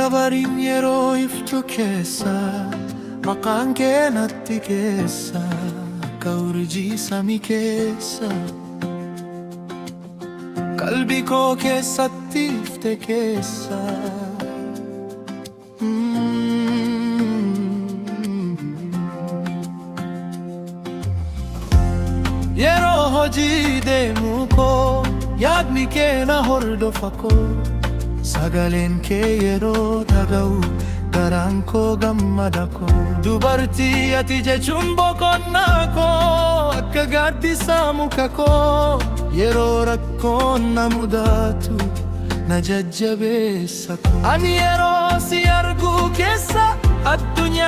Dabarin yeroo iftu keessa maqaan kee natti keessa akka urjii samii keessa qalbii koo keessatti ifte keessa. Yeroo hojii deemu koo yaadni kee na hordofa koo sagaleen kee yeroo dhaga'u garaan koo gammada koo. Dubartii ati jechuun boqonnaa koo akka gaaddisa muka koo yeroo rakkoon na mudatu na jajjabeessa koo. Ani yeroo si argu keessa addunyaan